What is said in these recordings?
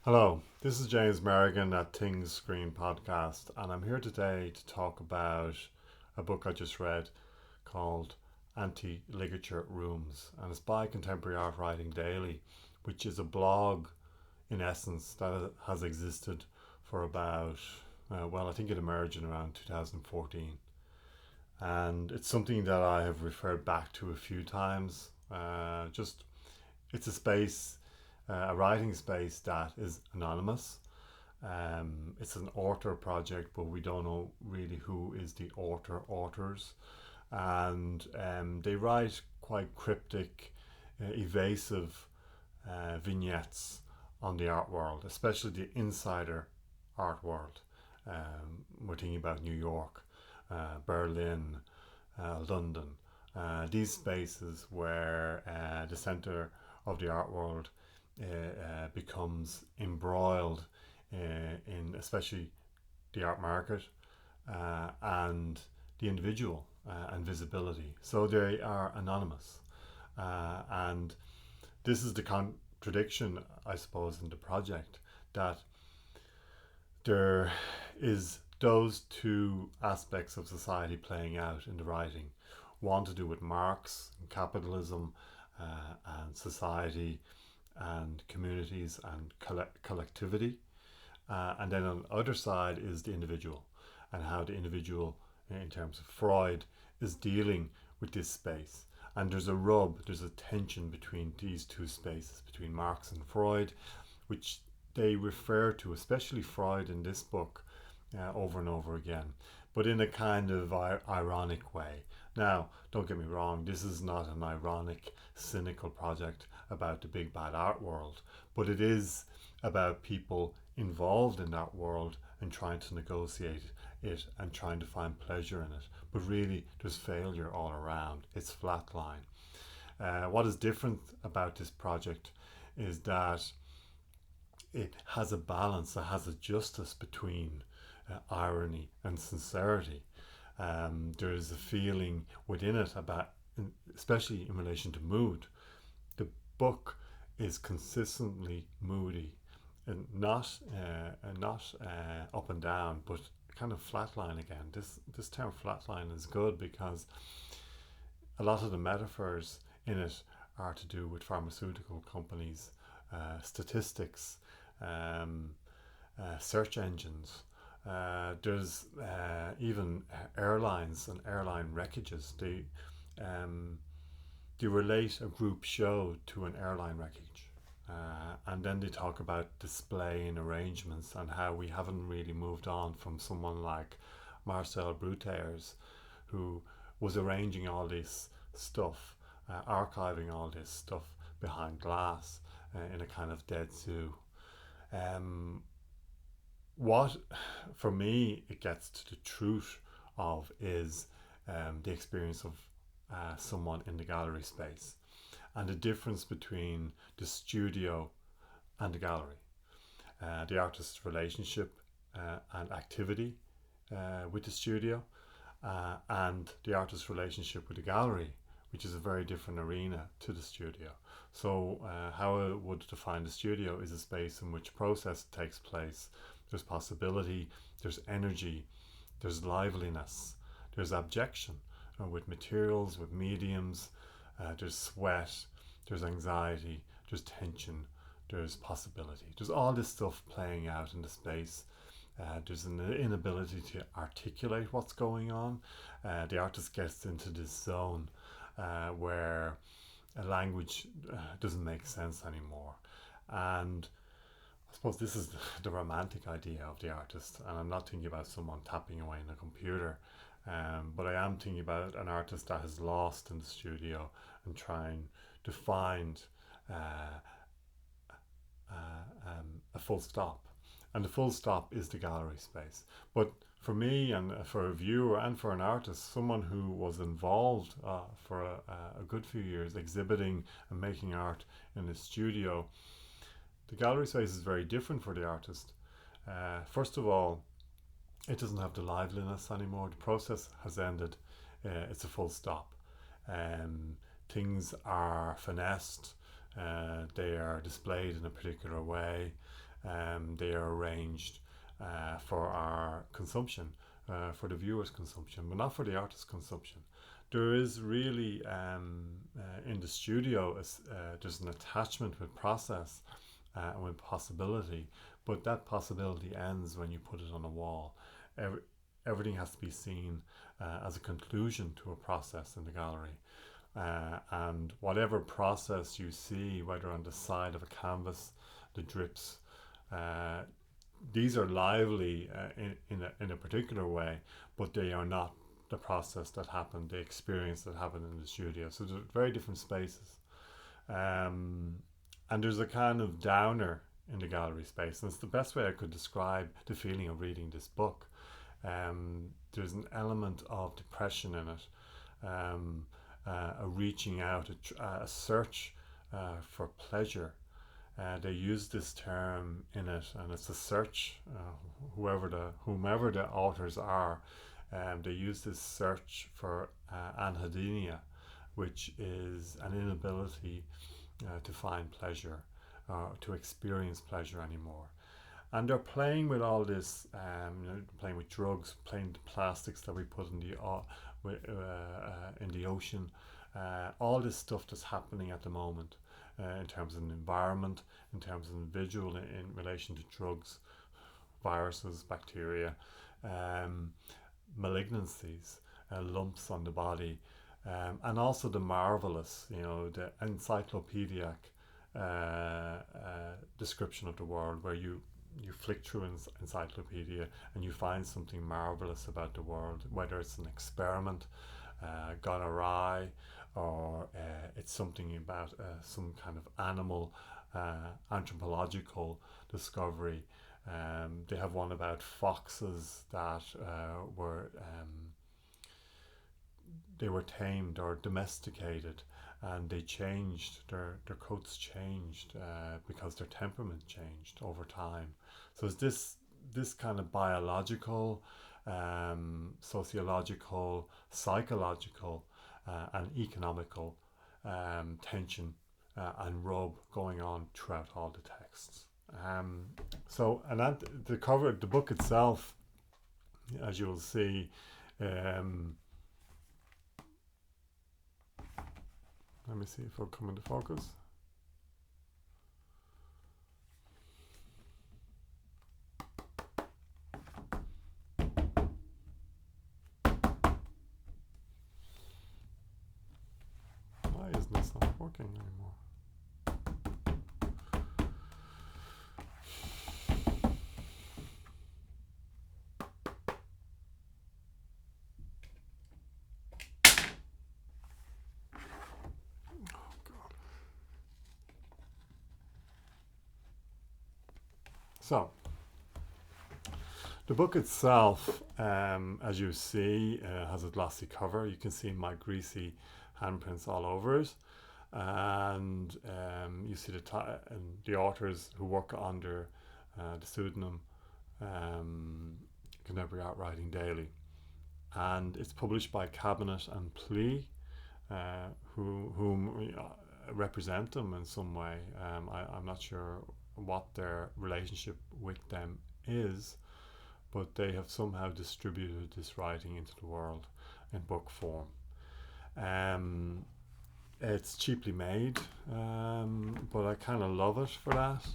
Hello, this is James Merrigan at Things Screen Podcast, and I'm here today to talk about a book I just read called Anti Ligature Rooms, and it's by Contemporary Art Writing Daily, which is a blog in essence that has existed for about, I think it emerged in around 2014, and it's something that I have referred back to a few times. Just it's a space, a writing space that is anonymous. It's an author project, but we don't know really who is the authors, and they write quite cryptic, evasive vignettes on the art world, especially the insider art world. We're thinking about New York, Berlin, London. These spaces where the center of the art world becomes embroiled in especially the art market and the individual and visibility. So they are anonymous. And this is the contradiction, I suppose, in the project, that there is those two aspects of society playing out in the writing. One to do with Marx and capitalism and society and communities and collectivity. And then on the other side is the individual and how the individual, in terms of Freud, is dealing with this space. And there's a rub, there's a tension between these two spaces, between Marx and Freud, which they refer to, especially Freud in this book, over and over again, but in a kind of ironic way. Now, don't get me wrong, this is not an ironic, cynical project about the big bad art world, but it is about people involved in that world and trying to negotiate it and trying to find pleasure in it. But really, there's failure all around. It's flatline. What is different about this project is that it has a balance, it has a justice between irony and sincerity. There is a feeling within it about, especially in relation to mood. The book is consistently moody, and not up and down, but kind of flatline again. This term flatline is good because a lot of the metaphors in it are to do with pharmaceutical companies, statistics, um, search engines. There's even airlines and airline wreckages. They relate a group show to an airline wreckage. And then they talk about display and arrangements and how we haven't really moved on from someone like Marcel Bruters, who was arranging all this stuff, archiving all this stuff behind glass in a kind of dead zoo. Um, what, for me, it gets to the truth of is the experience of someone in the gallery space and the difference between the studio and the gallery, the artist's relationship and activity with the studio, and the artist's relationship with the gallery, which is a very different arena to the studio. So, how I would define the studio is a space in which process takes place. There's possibility, there's energy, there's liveliness, there's abjection with materials, with mediums, there's sweat, there's anxiety, there's tension, there's possibility. There's all this stuff playing out in the space. There's an inability to articulate what's going on. The artist gets into this zone where a language doesn't make sense anymore. And I suppose this is the romantic idea of the artist, and I'm not thinking about someone tapping away in a computer, but I am thinking about an artist that is lost in the studio and trying to find uh, a full stop. And the full stop is the gallery space. But for me, and for a viewer, and for an artist, someone who was involved for a good few years exhibiting and making art in a studio, the gallery space is very different for the artist. First of all, it doesn't have the liveliness anymore. The process has ended. It's a full stop. Um, Things are finessed. They are displayed in a particular way. They are arranged for our consumption, for the viewer's consumption, but not for the artist's consumption. There is really in the studio, there's an attachment with process and with possibility, but that possibility ends when you put it on a wall. Every, Everything has to be seen as a conclusion to a process in the gallery. And whatever process you see, whether on the side of a canvas, the drips, uh, these are lively in a particular way, but they are not the process that happened, the experience that happened in the studio. So they're very different spaces. Um, and there's a kind of downer in the gallery space, and it's the best way I could describe the feeling of reading this book. There's an element of depression in it, a reaching out, a search for pleasure. They use this term in it, and it's a search. Whomever the authors are, they use this search for anhedonia, which is an inability to find pleasure, to experience pleasure anymore. And they're playing with all this, playing with drugs, playing with the plastics that we put in the ocean, all this stuff that's happening at the moment in terms of the environment, in terms of individual in relation to drugs, viruses, bacteria, um, malignancies, lumps on the body, and also the marvelous, the encyclopedic description of the world, where you flick through an encyclopedia and you find something marvelous about the world, whether it's an experiment gone awry, or it's something about some kind of animal anthropological discovery. They have one about foxes that they were tamed or domesticated, and they changed, their coats changed because their temperament changed over time. So it's this kind of biological, sociological, psychological, and economical tension and rub going on throughout all the texts. The book itself, as you'll see, let me see if it'll come into focus. Why isn't this not working anymore? So, the book itself, as you see, has a glossy cover. You can see my greasy handprints all over it. And you see and the authors who work under the pseudonym Contemporary Art Writing Daily. And it's published by Cabinet and Plea, whom represent them in some way. I'm not sure what their relationship with them is, but they have somehow distributed this writing into the world in book form. It's cheaply made, but I kind of love it for that.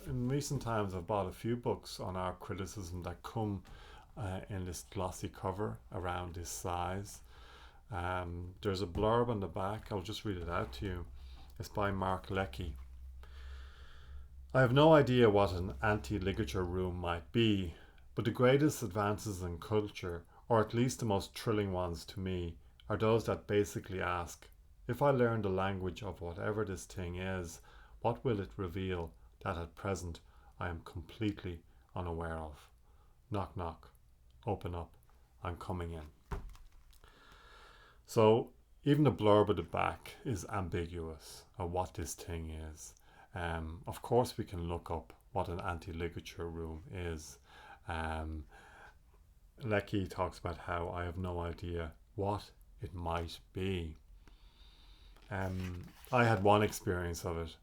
In recent times I've bought a few books on art criticism that come in this glossy cover around this size. There's a blurb on the back. I'll just read it out to you. It's by Mark Leckey. I have no idea what an anti-ligature room might be, but the greatest advances in culture, or at least the most thrilling ones to me, are those that basically ask, if I learn the language of whatever this thing is, what will it reveal that at present I am completely unaware of? Knock knock, open up, I'm coming in. So even the blurb at the back is ambiguous of what this thing is. Of course we can look up what an anti-ligature room is. Leckey talks about how I have no idea what it might be. I had one experience of it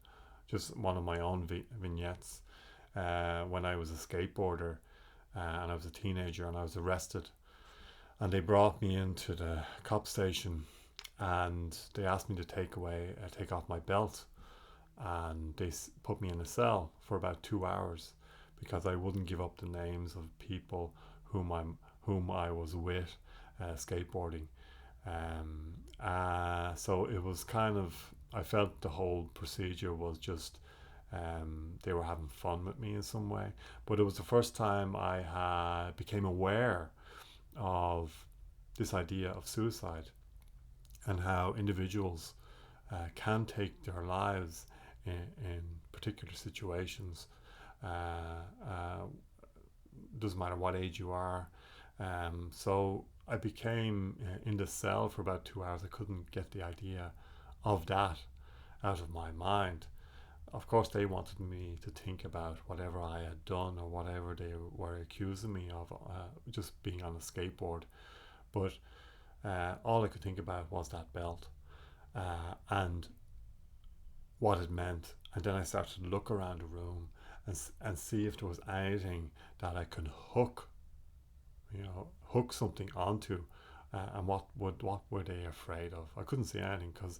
just one of my own vignettes when I was a skateboarder and I was a teenager and I was arrested. And they brought me into the cop station and they asked me to take off my belt. And they put me in a cell for about 2 hours because I wouldn't give up the names of people whom I was with skateboarding. So it was kind of, I felt the whole procedure was just they were having fun with me in some way. But it was the first time I became aware of this idea of suicide and how individuals can take their lives in particular situations. Doesn't matter what age you are. So I became in the cell for about 2 hours. I couldn't get the idea of that out of my mind. Of course, they wanted me to think about whatever I had done or whatever they were accusing me of, just being on a skateboard. But all I could think about was that belt and what it meant. And then I started to look around the room and see if there was anything that I could hook something onto, and what were they afraid of? I couldn't see anything, because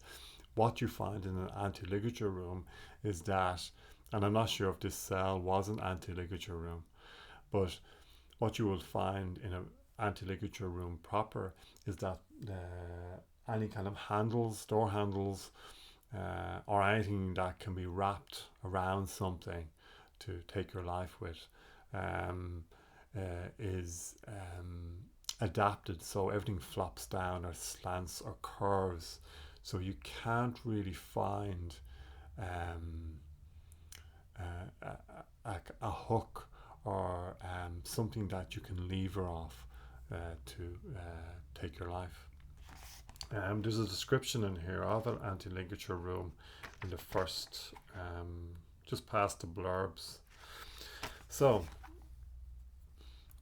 what you find in an anti-ligature room is that, and I'm not sure if this cell was an anti-ligature room, but what you will find in an anti-ligature room proper is that any kind of handles, door handles, or anything that can be wrapped around something to take your life with, is adapted so everything flops down or slants or curves, so you can't really find a hook or something that you can lever off to take your life. There's a description in here of an anti-ligature room in the first, just past the blurbs. So,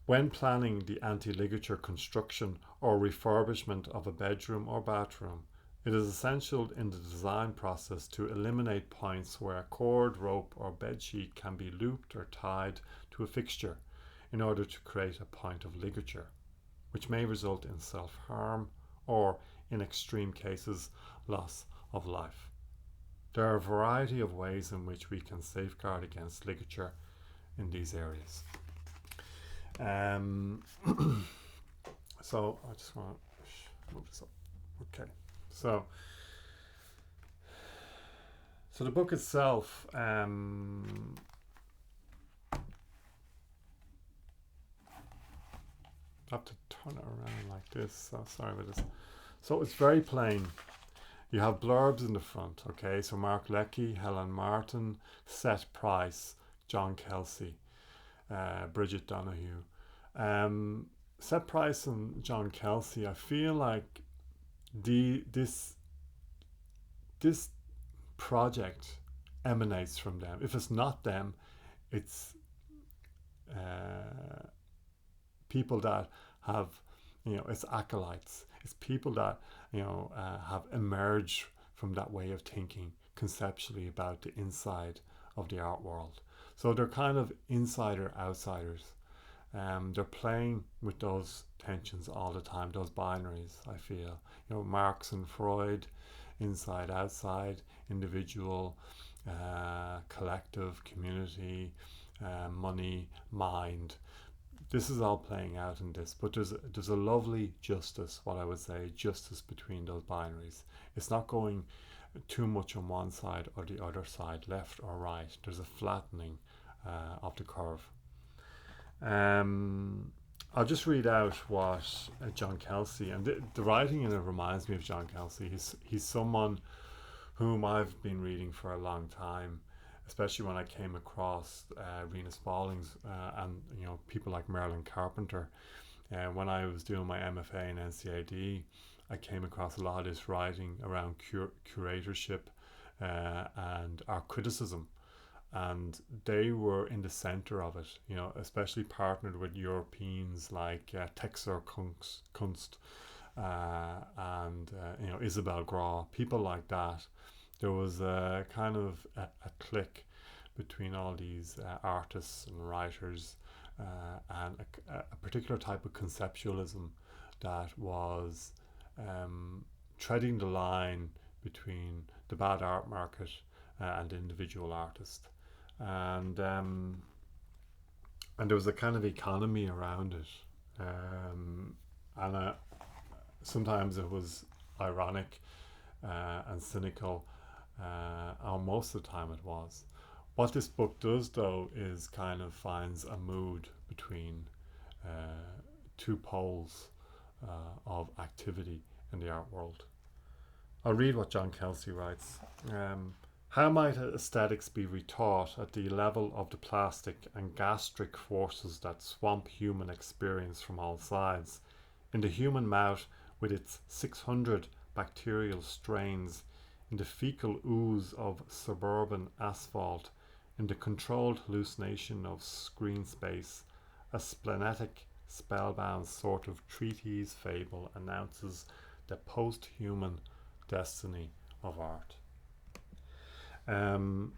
when planning the anti-ligature construction or refurbishment of a bedroom or bathroom, it is essential in the design process to eliminate points where a cord, rope or bedsheet can be looped or tied to a fixture in order to create a point of ligature, which may result in self-harm or, in extreme cases, loss of life. There are a variety of ways in which we can safeguard against ligature in these areas. So I just want to move this up. Okay. So the book itself, I have to turn it around like this. So sorry about this. So it's very plain. You have blurbs in the front. Okay. So Mark Leckey, Helen Martin, Seth Price, John Kelsey, Bridget Donahue. Seth Price and John Kelsey, I feel like this project emanates from them. If it's not them, it's people that have, it's acolytes. It's people that have emerged from that way of thinking conceptually about the inside of the art world. So they're kind of insider outsiders. They're playing with those tensions all the time, those binaries, I feel. Marx and Freud, inside, outside, individual, collective, community, money, mind. This is all playing out in this, but there's a lovely justice, what I would say, justice between those binaries. It's not going too much on one side or the other side, left or right. There's a flattening of the curve. I'll just read out what John Kelsey, and the writing in it reminds me of John Kelsey. He's someone whom I've been reading for a long time, especially when I came across Rena Spalding's and people like Marilyn Carpenter. When I was doing my MFA in NCAD, I came across a lot of this writing around curatorship and art criticism. And they were in the center of it, especially partnered with Europeans like Texer Kunst and Isabel Grau, people like that there was a kind of a click between all these artists and writers, and a particular type of conceptualism that was um, treading the line between the bad art market and the individual artist. And and there was a kind of economy around it. And sometimes it was ironic and cynical, and most of the time it was. What this book does, though, is kind of finds a mood between uh, two poles of activity in the art world. I'll read what John Kelsey writes. How might aesthetics be retaught at the level of the plastic and gastric forces that swamp human experience from all sides? In the human mouth, with its 600 bacterial strains, in the fecal ooze of suburban asphalt, in the controlled hallucination of screen space, a splenetic, spellbound sort of treatise fable announces the post human destiny of art. Um,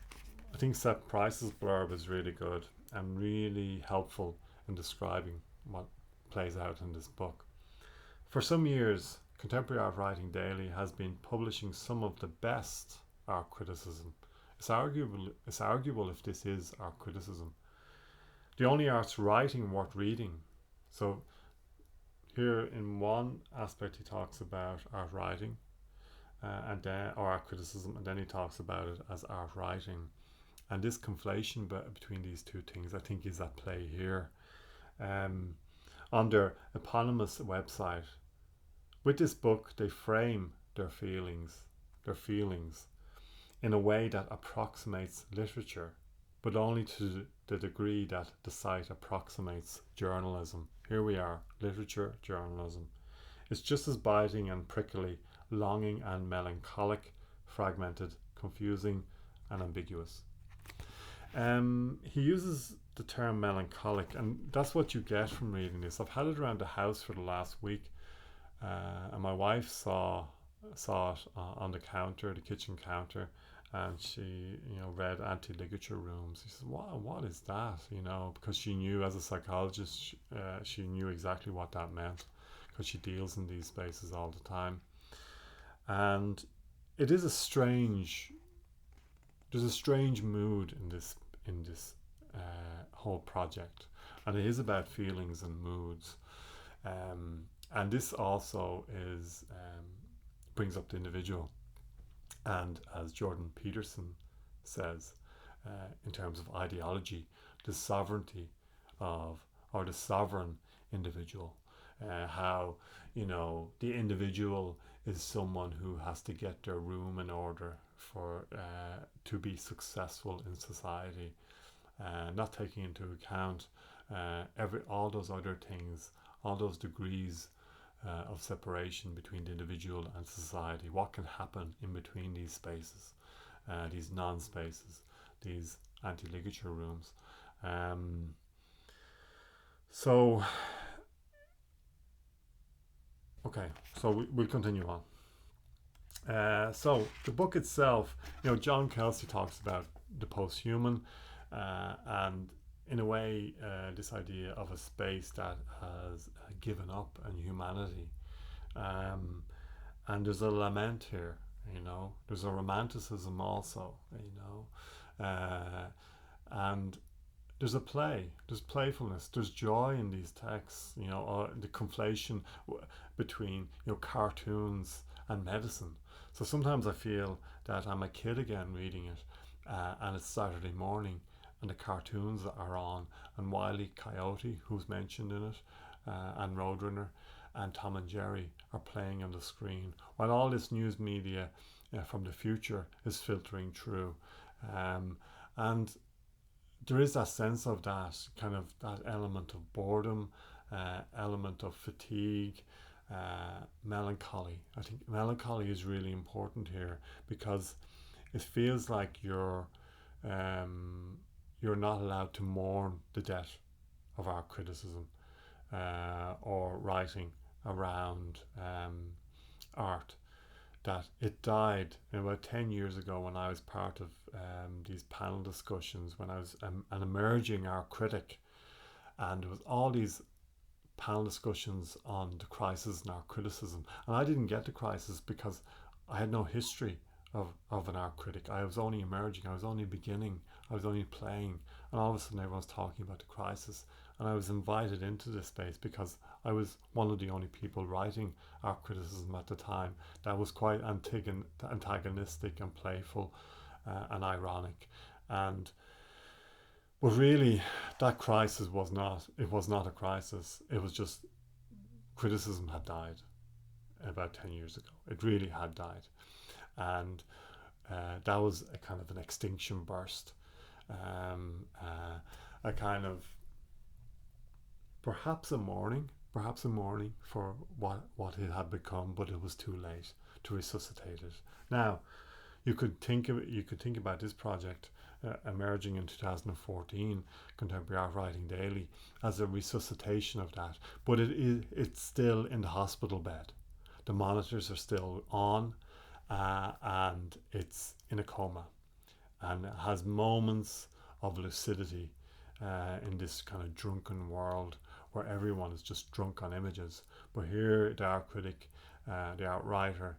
I think Seth Price's blurb is really good and really helpful in describing what plays out in this book. For some years, Contemporary Art Writing Daily has been publishing some of the best art criticism. It's arguable if this is art criticism. The only art's writing worth reading. So here in one aspect he talks about art writing, and then or art criticism, and then he talks about it as art writing. And this conflation between these two things, I think, is at play here. On their eponymous website, with this book, they frame their feelings in a way that approximates literature, but only to the degree that the site approximates journalism. Here we are, literature, journalism. It's just as biting and prickly, longing and melancholic, fragmented, confusing, and ambiguous. He uses the term melancholic, and that's what you get from reading this. I've had it around the house for the last week, and my wife saw it on the counter, the kitchen counter, and she, read Anti-Ligature Rooms. She says, "What is that?" Because she knew, as a psychologist, she knew exactly what that meant, because she deals in these spaces all the time. And it is there's a strange mood in this whole project, and it is about feelings and moods. And this also brings up the individual, and as Jordan Peterson says, in terms of ideology, the sovereignty of, or the sovereign individual, how the individual is someone who has to get their room in order for to be successful in society, not taking into account all those other things, all those degrees of separation between the individual and society. What can happen in between these spaces, these non-spaces, these anti-ligature rooms? So, okay, so we'll continue on. So the book itself, John Kelsey talks about the post-human, and in a way, this idea of a space that has given up on humanity. And there's a lament here, there's a romanticism also, and there's there's playfulness, there's joy in these texts, the conflation between, cartoons and medicine. So sometimes I feel that I'm a kid again reading it, and it's Saturday morning, and the cartoons are on, and Wile E. Coyote, who's mentioned in it, and Roadrunner, and Tom and Jerry are playing on the screen, while all this news media from the future is filtering through. And there is that sense of that element of boredom, element of fatigue, melancholy. I think melancholy is really important here, because it feels like you're not allowed to mourn the death of art criticism, or writing around art. that it died about 10 years ago when I was part of these panel discussions, when I was an emerging art critic, and there was all these panel discussions on the crisis in art criticism. And I didn't get the crisis because I had no history of an art critic. I was only emerging, I was only beginning, I was only playing, and all of a sudden everyone's talking about the crisis. And I was invited into this space because I was one of the only people writing art criticism at the time that was quite antagonistic and playful and ironic. And but really, that crisis was not. It was not a crisis. It was just criticism had died about 10 years ago. It really had died, and that was a kind of an extinction burst, a kind of perhaps a mourning for what it had become, but it was too late to resuscitate it. Now, you could think about this project emerging in 2014, Contemporary Art Writing Daily, as a resuscitation of that. But it's still in the hospital bed. The monitors are still on, and it's in a coma, and it has moments of lucidity in this kind of drunken world where everyone is just drunk on images. But here, the art critic, the art writer,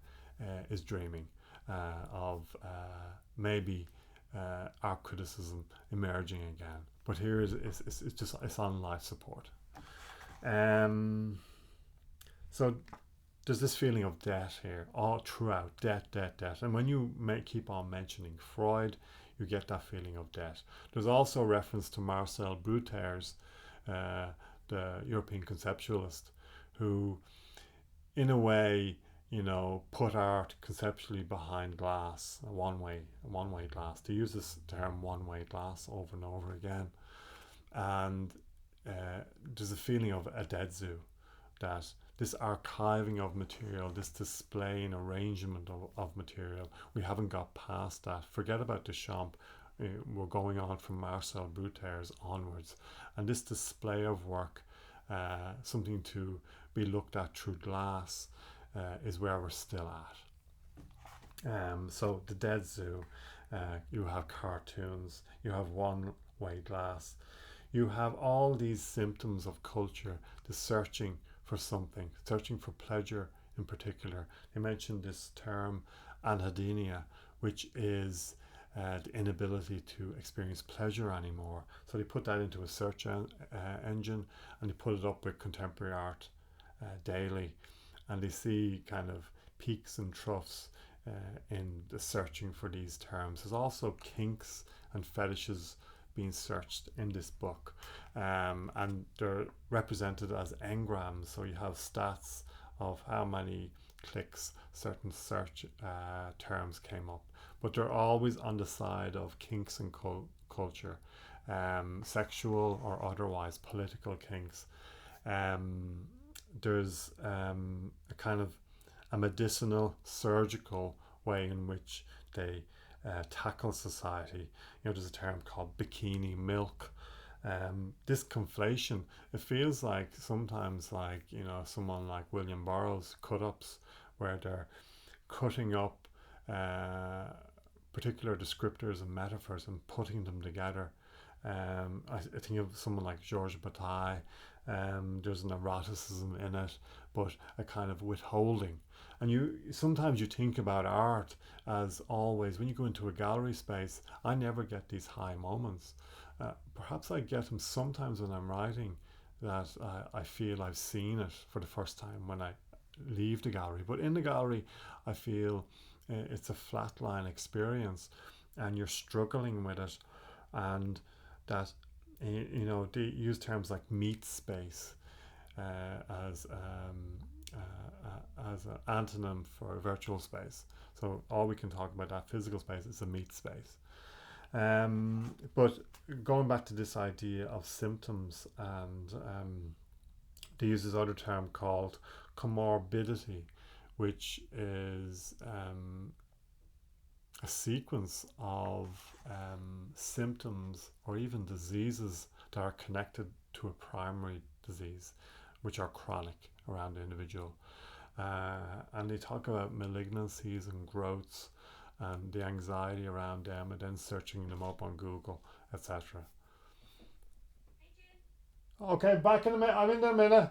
is dreaming of maybe art criticism emerging again. But here it's on life support. So there's this feeling of debt here all throughout. Debt. And when you keep on mentioning Freud, you get that feeling of debt. There's also reference to Marcel Bruters, the European conceptualist, who in a way, put art conceptually behind glass, a one-way glass. To use this term one-way glass over and over again. And there's a feeling of a dead zoo, that this archiving of material, this display and arrangement of material, we haven't got past that. Forget about Duchamp. We're going on from Marcel Bruters onwards. And this display of work, something to be looked at through glass, is where we're still at. So the dead zoo, you have cartoons, you have one-way glass, you have all these symptoms of culture, the searching for something, searching for pleasure in particular. They mentioned this term anhedonia, which is the inability to experience pleasure anymore. So they put that into a search engine, and they put it up with Contemporary Art Daily, and they see kind of peaks and troughs in the searching for these terms. There's also kinks and fetishes being searched in this book, and they're represented as engrams. So you have stats of how many clicks certain search terms came up, but they're always on the side of kinks and culture, sexual or otherwise, political kinks. There's a kind of a medicinal, surgical way in which they tackle society. There's a term called bikini milk. This conflation, it feels like sometimes like, someone like William Burroughs cut-ups, where they're cutting up particular descriptors and metaphors and putting them together. I think of someone like Georges Bataille. There's an eroticism in it, but a kind of withholding. And sometimes you think about art as always, when you go into a gallery space, I never get these high moments. Perhaps I get them sometimes when I'm writing, that I feel I've seen it for the first time when I leave the gallery. But in the gallery, I feel it's a flatline experience, and you're struggling with it, and that they use terms like meat space as an antonym for virtual space. So all we can talk about that physical space is a meat space. But going back to this idea of symptoms, and they use this other term called comorbidity, which is a sequence of symptoms or even diseases that are connected to a primary disease, which are chronic around the individual. And they talk about malignancies and growths and the anxiety around them, and then searching them up on Google, etc. Okay, back in a minute. I'm in a minute.